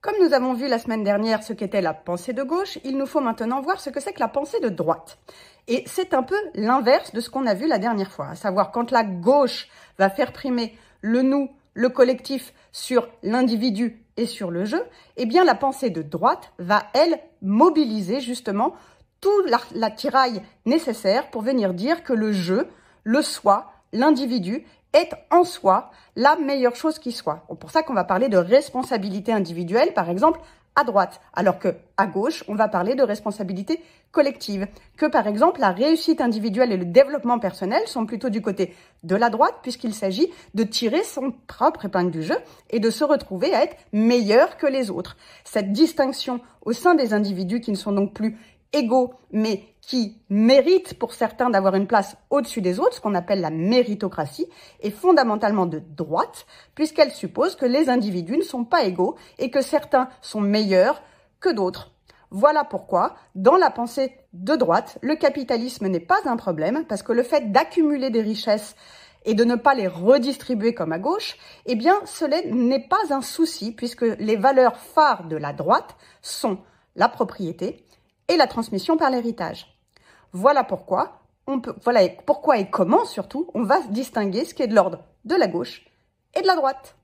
Comme nous avons vu la semaine dernière ce qu'était la pensée de gauche, il nous faut maintenant voir ce que c'est que la pensée de droite. Et c'est un peu l'inverse de ce qu'on a vu la dernière fois, à savoir quand la gauche va faire primer le nous, le collectif sur l'individu et sur le jeu, eh bien la pensée de droite va, elle, mobiliser justement tout l'attirail nécessaire pour venir dire que le jeu, le soi, l'individu est en soi la meilleure chose qui soit. C'est pour ça qu'on va parler de responsabilité individuelle, par exemple, à droite, alors que à gauche, on va parler de responsabilité collective, que par exemple, la réussite individuelle et le développement personnel sont plutôt du côté de la droite, puisqu'il s'agit de tirer son propre épingle du jeu et de se retrouver à être meilleur que les autres. Cette distinction au sein des individus qui ne sont donc plus égaux, mais qui méritent pour certains d'avoir une place au-dessus des autres, ce qu'on appelle la méritocratie, est fondamentalement de droite, puisqu'elle suppose que les individus ne sont pas égaux et que certains sont meilleurs que d'autres. Voilà pourquoi, dans la pensée de droite, le capitalisme n'est pas un problème, parce que le fait d'accumuler des richesses et de ne pas les redistribuer comme à gauche, eh bien, cela n'est pas un souci, puisque les valeurs phares de la droite sont la propriété et la transmission par l'héritage. Voilà pourquoi et comment surtout on va distinguer ce qui est de l'ordre de la gauche et de la droite.